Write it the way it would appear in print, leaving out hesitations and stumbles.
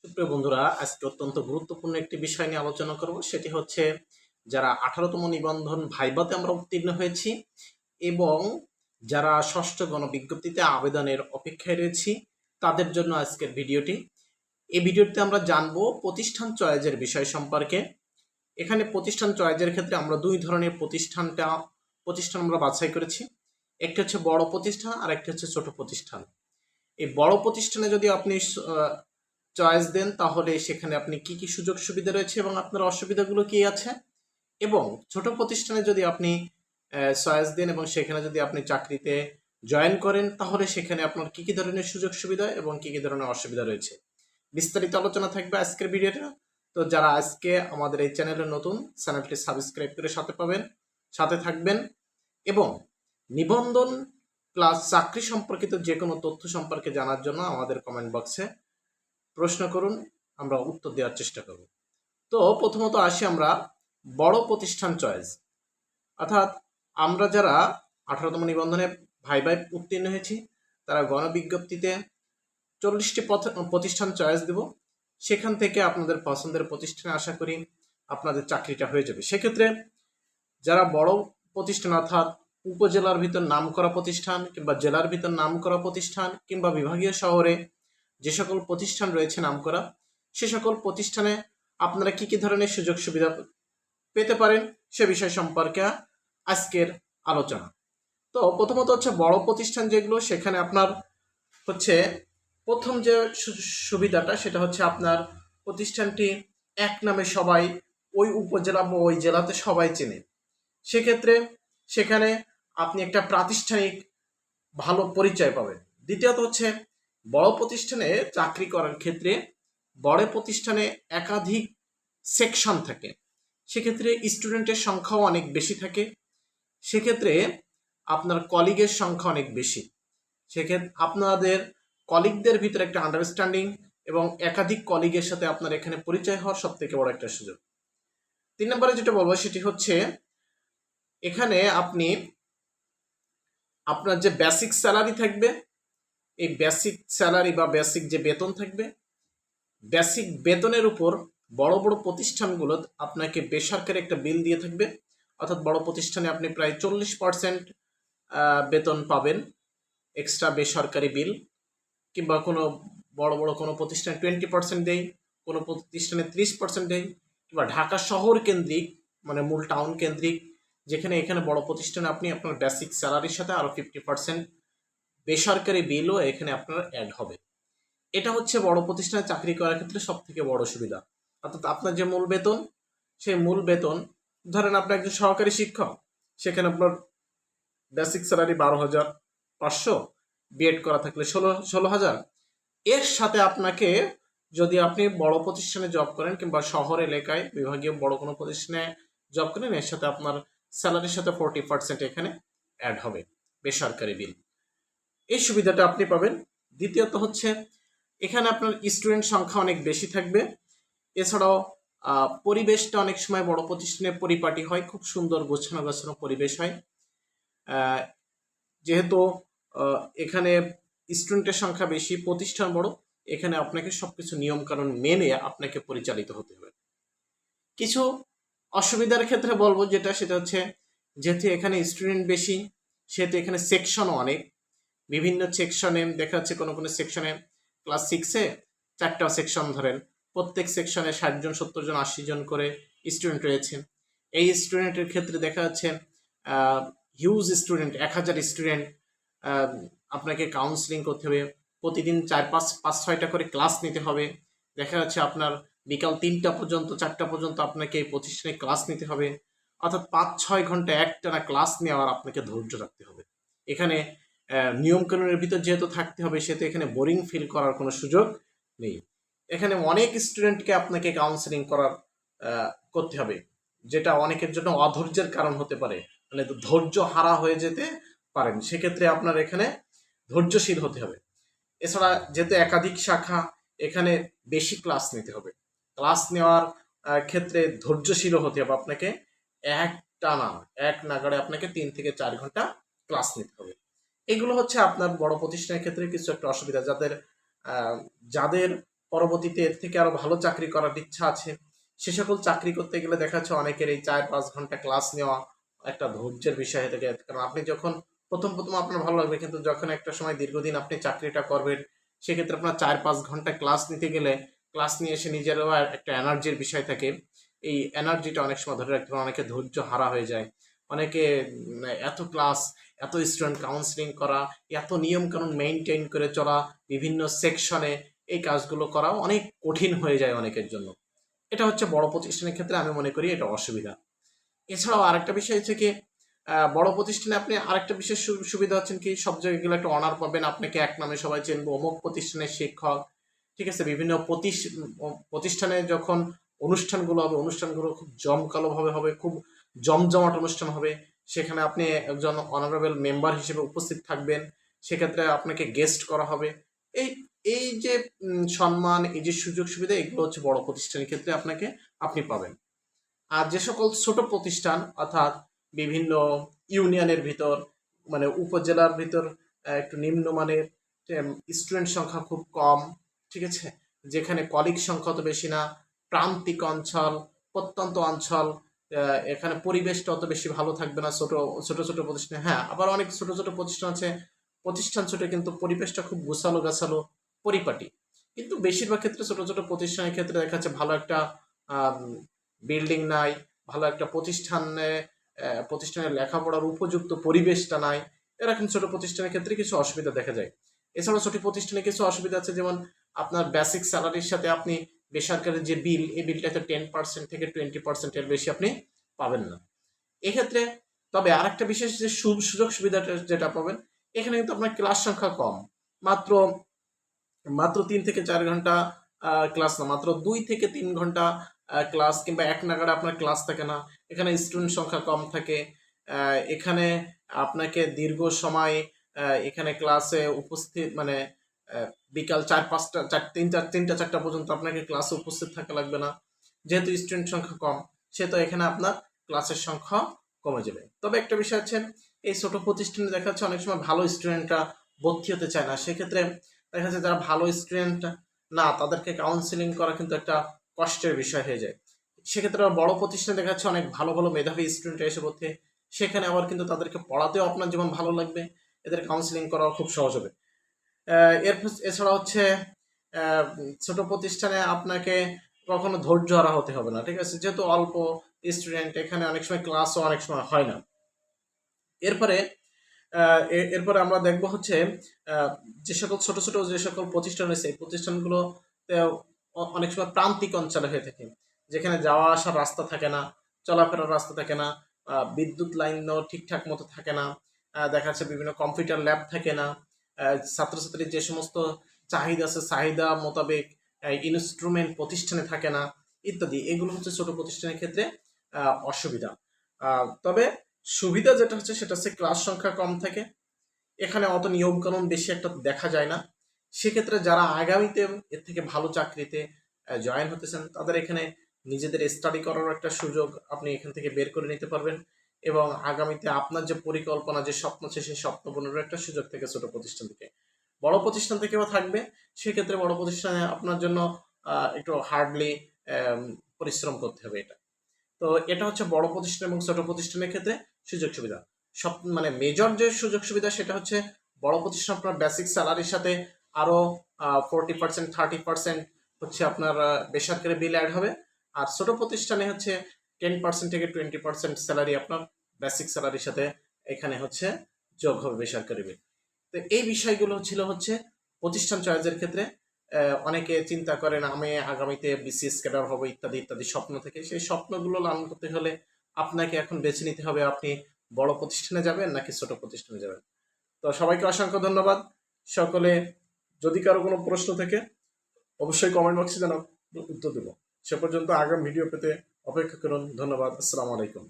সুপ্রিয় বন্ধুরা, আজকে অত্যন্ত গুরুত্বপূর্ণ একটি বিষয় নিয়ে আলোচনা করব। সেটি হচ্ছে যারা 18তম নিবন্ধন ভাইভাতে আমরা উত্তীর্ণ হয়েছি এবং যারা ষষ্ঠ গণবিজ্ঞপ্তিতে আবেদনের অপেক্ষায় রয়েছি তাদের জন্য আজকের ভিডিওটি। এই ভিডিওতে আমরা জানবো প্রতিষ্ঠান চয়েসের বিষয় সম্পর্কে। এখানে প্রতিষ্ঠান চয়েসের ক্ষেত্রে আমরা দুই ধরনের প্রতিষ্ঠান আমরা বাছাই করেছি। একটি হচ্ছে বড় প্রতিষ্ঠান আর একটি হচ্ছে ছোট প্রতিষ্ঠান। এই বড় প্রতিষ্ঠানে যদি আপনি চয়েস দেন তাহলে সেখানে আপনি কি কি সুযোগ সুবিধা রয়েছে এবং আপনার অসুবিধাগুলো কি আছে, এবং ছোট প্রতিষ্ঠানে যদি আপনি চয়েস দেন এবং সেখানে যদি আপনি চাকরিতে জয়েন করেন তাহলে সেখানে আপনার কি কি ধরনের সুযোগ সুবিধা এবং কি কি ধরনের অসুবিধা রয়েছে, বিস্তারিত আলোচনা থাকবে আজকের ভিডিওটা। তো যারা আজকে আমাদের এই চ্যানেলে নতুন, চ্যানেলটি সাবস্ক্রাইব করে সাথে থাকবেন এবং নিবন্ধন প্লাস চাকরি সম্পর্কিত যে কোনো তথ্য সম্পর্কে জানার জন্য আমাদের কমেন্ট বক্সে প্রশ্ন করুন, আমরা উত্তর দেওয়ার চেষ্টা করব। তো প্রথমত আসি আমরা বড় প্রতিষ্ঠান চয়েস, অর্থাৎ আমরা যারা 18তম নিবন্ধনে ভাইভায় উত্তীর্ণ হয়েছি তারা গণবিজ্ঞপ্তিতে 40টি প্রতিষ্ঠান চয়েস দেব। সেখান থেকে আপনাদের পছন্দের প্রতিষ্ঠানে আশা করি আপনাদের চাকরিটা হয়ে যাবে। সেক্ষেত্রে যারা বড় প্রতিষ্ঠান অর্থাৎ উপজেলার ভিতর নামকরা প্রতিষ্ঠান কিংবা জেলার ভিতর নামকরা প্রতিষ্ঠান কিংবা বিভাগীয় শহরে যে সকল প্রতিষ্ঠান রয়েছে নামকরা, সে সকল প্রতিষ্ঠানে আপনারা কি কি ধরনের সুযোগ সুবিধা পেতে পারেন সে বিষয় সম্পর্কে আজকের আলোচনা। তো প্রথমত হচ্ছে বড় প্রতিষ্ঠান যেগুলো, সেখানে আপনার হচ্ছে প্রথম যে সুবিধাটা সেটা হচ্ছে আপনার প্রতিষ্ঠানটি এক নামে সবাই ওই উপজেলা বা ওই জেলাতে সবাই চেনে। সেক্ষেত্রে সেখানে আপনি একটা প্রাতিষ্ঠানিক ভালো পরিচয় পাবেন। দ্বিতীয়ত হচ্ছে বড় প্রতিষ্ঠানে চাকরি করার ক্ষেত্রে বড় প্রতিষ্ঠানে একাধিক সেকশন থাকে, সেক্ষেত্রে স্টুডেন্টের সংখ্যাও অনেক বেশি থাকে, সেক্ষেত্রে আপনার কলিগের সংখ্যা অনেক বেশি। সেক্ষেত্রে আপনাদের কলিগদের ভিতরে একটা আন্ডারস্ট্যান্ডিং এবং একাধিক কলিগের সাথে আপনার এখানে পরিচয় হওয়ার সব থেকে বড় একটা সুযোগ। 3 নম্বরে যেটা বলবো সেটি হচ্ছে এখানে আপনি আপনার যে বেসিক স্যালারি থাকবে, এই বেসিক স্যালারি বা বেসিক যে বেতন থাকবে, বেসিক বেতনের উপর বড় বড় প্রতিষ্ঠানগুলো আপনাকে বেসরকারি একটা বিল দিয়ে থাকবে। অর্থাৎ বড় প্রতিষ্ঠানে আপনি প্রায় 40% বেতন পাবেন এক্সট্রা বেসরকারি বিল, কিংবা কোনো বড় বড় কোনো প্রতিষ্ঠানে 20% দেয়, কোনো প্রতিষ্ঠানে 30% দেয়, কিংবা ঢাকা শহর কেন্দ্রিক মানে মূল টাউন কেন্দ্রিক এখানে বড় প্রতিষ্ঠানে আপনি আপনার বেসিক স্যালারির সাথে আরও 50% বেসরকারি বিলও এখানে আপনার অ্যাড হবে। এটা হচ্ছে বড় প্রতিষ্ঠানে চাকরি করার ক্ষেত্রে সব থেকে বড় সুবিধা। অর্থাৎ আপনার যে মূল বেতন, সেই মূল বেতন, ধরেন আপনি একজন সহকারী শিক্ষক, সেখানে আপনার বেসিক স্যালারি 12,500, বিএড করা থাকলে 16,000। এর সাথে আপনাকে যদি আপনি বড় প্রতিষ্ঠানে জব করেন কিংবা শহর এলাকায় বিভাগীয় বড় কোনো প্রতিষ্ঠানে জব করেন, এর সাথে আপনার স্যালারির সাথে 40% এখানে অ্যাড হবে বেসরকারি বিল। এই সুবিধাটা আপনি পাবেন। দ্বিতীয়ত হচ্ছে এখানে আপনার স্টুডেন্ট সংখ্যা অনেক বেশি থাকবে। এছাড়াও পরিবেশটা অনেক সময় বড় প্রতিষ্ঠানে পরিপাটি হয়, খুব সুন্দর গোছানো পরিবেশ হয়। যেহেতু এখানে স্টুডেন্টের সংখ্যা বেশি, প্রতিষ্ঠান বড়, এখানে আপনাকে সবকিছু নিয়মকানুন মেনে আপনাকে পরিচালিত হতে হবে। কিছু অসুবিধার ক্ষেত্রে বলবো সেটা হচ্ছে যেহেতু এখানে স্টুডেন্ট বেশি, সেহেতু এখানে সেকশনও অনেক। বিভিন্ন সেকশনে দেখা যাচ্ছে কোনো সেকশনে ক্লাস 6-এ 4টা সেকশন ধরেন, প্রত্যেক সেকশনে 60 জন 70 জন 80 জন করে স্টুডেন্ট রয়েছে। এই স্টুডেন্টের ক্ষেত্রে দেখা যাচ্ছে হিউজ স্টুডেন্ট, 1000 স্টুডেন্ট, আপনাকে কাউন্সিলিং করতে হবে, প্রতিদিন 4-5-6টা করে ক্লাস নিতে হবে। দেখা যাচ্ছে আপনার বিকাল 3টা পর্যন্ত 4টা পর্যন্ত আপনাকে এই প্রতিষ্ঠানে ক্লাস নিতে হবে। অর্থাৎ 5-6 ঘন্টা একটানা ক্লাস নেওয়ার আপনাকে ধৈর্য রাখতে হবে। এখানে নিয়মকানুনের ভিতর যেহেতু থাকতে হবে, সেহেতু এখানে বোরিং ফিল করার কোনো সুযোগ নেই। এখানে অনেক স্টুডেন্টকে আপনাকে কাউন্সিলিং করতে হবে, যেটা অনেকের জন্য অধৈর্যের কারণ হতে পারে, মানে ধৈর্য হারা হয়ে যেতে পারেন। সেক্ষেত্রে আপনার এখানে ধৈর্যশীল হতে হবে। এছাড়া যেহেতু একাধিক শাখা, এখানে বেশি ক্লাস নিতে হবে। ক্লাস নেওয়ার ক্ষেত্রে ধৈর্যশীলও হতে হবে আপনাকে। এক নাগাড়ে আপনাকে 3 থেকে 4 ঘন্টা ক্লাস নিতে হবে। এগুলো হচ্ছে আপনার বড় প্রতিষ্ঠানের ক্ষেত্রে কিছু একটা অসুবিধা, যাদের পরবর্তীতে এর থেকে আরো ভালো চাকরি করার ইচ্ছা আছে, সে সকল চাকরি করতে গেলে দেখা যাচ্ছে অনেকের এই 4-5 ঘন্টা ক্লাস নেওয়া একটা ধৈর্যের বিষয় হয়ে থাকে। কারণ আপনি যখন প্রথম প্রথম আপনার ভালো লাগবে, কিন্তু যখন একটা সময় দীর্ঘদিন আপনি চাকরিটা করবেন, সেক্ষেত্রে আপনার 4-5 ঘন্টা ক্লাস নিতে গেলে ক্লাস নিয়ে এসে নিজেরও একটা এনার্জির বিষয় থাকে। এই এনার্জিটা অনেক সময় ধরে রাখতে পারে, অনেকে ধৈর্য হারা হয়ে যায়। অনেকে এত ক্লাস, এত স্টুডেন্ট কাউন্সিলিং করা, এত নিয়ম কানুন মেনটেন করে চলা, বিভিন্ন সেকশনে এই কাজগুলো করা অনেক কঠিন হয়ে যায় অনেকের জন্য। এটা হচ্ছে বড় প্রতিষ্ঠানের ক্ষেত্রে আমি মনে করি এটা অসুবিধা। এছাড়াও আরেকটা বিষয় হচ্ছে কি, বড় প্রতিষ্ঠানে আপনি আরেকটা বিশেষ সুবিধা হচ্ছেন কি, সব জায়গায় গেলে একটা অনার পাবেন, আপনাকে এক নামে সবাই চিনবো, অমুক প্রতিষ্ঠানের শিক্ষক। ঠিক আছে, বিভিন্ন প্রতিষ্ঠানে যখন অনুষ্ঠানগুলো হবে, অনুষ্ঠানগুলো খুব জমকালোভাবে হবে, খুব জমজমাট অনুষ্ঠান হবে। সেখানে আপনি একজন অনারেবল মেম্বার হিসেবে উপস্থিত থাকবেন, সেক্ষেত্রে আপনাকে গেস্ট করা হবে। এই এই যে সম্মান, এই যে সুযোগ সুবিধা, এগুলো হচ্ছে বড় প্রতিষ্ঠানের ক্ষেত্রে আপনি পাবেন। আর যে সকল ছোট প্রতিষ্ঠান, অর্থাৎ বিভিন্ন ইউনিয়নের ভিতর, মানে উপজেলার ভিতর একটু নিম্নমানের, স্টুডেন্ট সংখ্যা খুব কম, ঠিক আছে, যেখানে কলিগ সংখ্যা তো বেশি না, প্রান্তিক অঞ্চল, প্রত্যন্ত অঞ্চল, এখানে পরিবেশটা অত বেশি ভালো থাকবে না ছোট ছোট ছোট প্রতিষ্ঠানে। হ্যাঁ, আবার অনেক ছোট ছোট প্রতিষ্ঠান আছে, প্রতিষ্ঠান ছোট কিন্তু পরিবেশটা খুব গোছালো গাছালো, পরিপাটি। কিন্তু বেশিরভাগ ক্ষেত্রে ছোট ছোট প্রতিষ্ঠানের ক্ষেত্রে দেখা যাচ্ছে ভালো একটা বিল্ডিং নাই, ভালো একটা প্রতিষ্ঠানের লেখাপড়ার উপযুক্ত পরিবেশটা নাই। এরকম ছোট প্রতিষ্ঠানের ক্ষেত্রে কিছু অসুবিধা দেখা যায়। এছাড়াও ছোট প্রতিষ্ঠানে কিছু অসুবিধা আছে, যেমন আপনার বেসিক স্যালারির সাথে আপনি বেসরকারি যে বিল, এই বিলটাতে 10% থেকে 20% এর বেশি আপনি পাবেন না এক্ষেত্রে। তবে আরেকটা বিশেষ যে সুযোগ সুবিধাটা যেটা পাবেন, এখানে কিন্তু আপনার ক্লাস সংখ্যা কম, মাত্র মাত্র 3 থেকে 4 ঘন্টা ক্লাস না, মাত্র 2 থেকে 3 ঘন্টা ক্লাস, কিংবা এক নাগাড়ে আপনার ক্লাস থাকে না। এখানে স্টুডেন্ট সংখ্যা কম থাকে। এখানে আপনাকে দীর্ঘ সময় এখানে ক্লাসে উপস্থিত, মানে বিকাল 4-5টা 3টা 4টা পর্যন্ত আপনাকে ক্লাসে উপস্থিত থাকা লাগবে না। যেহেতু স্টুডেন্ট সংখ্যা কম, সেহেতু এখানে আপনার ক্লাসের সংখ্যা কমে যাবে। তবে একটা বিষয় আছে, এই ছোট প্রতিষ্ঠানে দেখা যাচ্ছে অনেক সময় ভালো স্টুডেন্টরা ভর্তি হতে চায় না। সেক্ষেত্রে দেখা যাচ্ছে যারা ভালো স্টুডেন্ট না, তাদেরকে কাউন্সিলিং করা কিন্তু একটা কষ্টের বিষয় হয়ে যায়। সেক্ষেত্রে বড় প্রতিষ্ঠানে দেখা যাচ্ছে অনেক ভালো ভালো মেধাবী স্টুডেন্ট এসে ভর্তি, সেখানে আবার কিন্তু তাদেরকে পড়াতেও আপনার যেমন ভালো লাগবে, এদের কাউন্সিলিং করাও খুব সহজ হবে। এছাড়া হচ্ছে ছোট প্রতিষ্ঠানে আপনাকে কখনো ধৈর্য হারা হতে হবে না, ঠিক আছে, যেহেতু অল্প স্টুডেন্ট, এখানে অনেক সময় ক্লাসও অনেক সময় হয় না। এরপরে এরপরে আমরা দেখব হচ্ছে যে সকল ছোট ছোট যে সকল প্রতিষ্ঠান রয়েছে, এই প্রতিষ্ঠানগুলোতে অনেক সময় প্রান্তিক অঞ্চলে হয়ে থাকে, যেখানে যাওয়া আসার রাস্তা থাকে না, চলাফেরার রাস্তা থাকে না, বিদ্যুৎ লাইনও ঠিকঠাক মতো থাকে না, দেখা যাচ্ছে বিভিন্ন কম্পিউটার ল্যাব থাকে না, ছাত্রছাত্রীর যে সমস্ত চাহিদা আছে, চাহিদা মোতাবেক ইনস্ট্রুমেন্ট প্রতিষ্ঠানে থাকে না, ইত্যাদি। এগুলো হচ্ছে ছোট প্রতিষ্ঠানের ক্ষেত্রে অসুবিধা। তবে সুবিধা যেটা হচ্ছে সেটা হচ্ছে ক্লাস সংখ্যা কম থাকে, এখানে অত নিয়ম কানুন বেশি একটা দেখা যায় না। সেক্ষেত্রে যারা আগামীতে এর থেকে ভালো চাকরিতে জয়েন হতেছেন, তাদের এখানে নিজেদের স্টাডি করার একটা সুযোগ আপনি এখান থেকে বের করে নিতে পারবেন, এবং আগামীতে আপনার যে পরিকল্পনা, যে স্বপ্ন আছে, সেই স্বপ্ন পূরণের একটা সুযোগ থেকে ছোট প্রতিষ্ঠান থেকে। বড় প্রতিষ্ঠান থেকেও থাকবে, সেক্ষেত্রে বড় প্রতিষ্ঠানে আপনার জন্য একটু হার্ডলি পরিশ্রম করতে হবে। তো এটা হচ্ছে বড় প্রতিষ্ঠান এবং ছোট প্রতিষ্ঠানের ক্ষেত্রে সুযোগ সুবিধা। সব মানে মেজর যে সুযোগ সুবিধা, সেটা হচ্ছে বড় প্রতিষ্ঠান আপনার বেসিক স্যালারির সাথে আরো 40% 30% হচ্ছে আপনার বেসরকারি বিল অ্যাড হবে। আর ছোট প্রতিষ্ঠানে হচ্ছে 10% থেকে 20% স্যালারি আপনার বেসিক স্যালারির সাথে এখানে হচ্ছে যোগ হবে বেসরকারি বিল। তো এই বিষয়গুলো ছিল হচ্ছে প্রতিষ্ঠান চয়েসের ক্ষেত্রে। অনেকে চিন্তা করেন আমি আগামীতে বিসিএস ক্যাডার হবো, ইত্যাদি ইত্যাদি স্বপ্ন থেকে। সেই স্বপ্নগুলো লালন করতে হলে আপনাকে এখন বেছে নিতে হবে আপনি বড় প্রতিষ্ঠানে যাবেন নাকি ছোট প্রতিষ্ঠানে যাবেন। তো সবাইকে অসংখ্য ধন্যবাদ। সকলে যদি কারো কোনো প্রশ্ন থাকে অবশ্যই কমেন্ট বক্সে জানান, উত্তর দেব। সে পর্যন্ত আগামী ভিডিও পেতে অপেক্ষা করুন। ধন্যবাদ। আসসালামু আলাইকুম।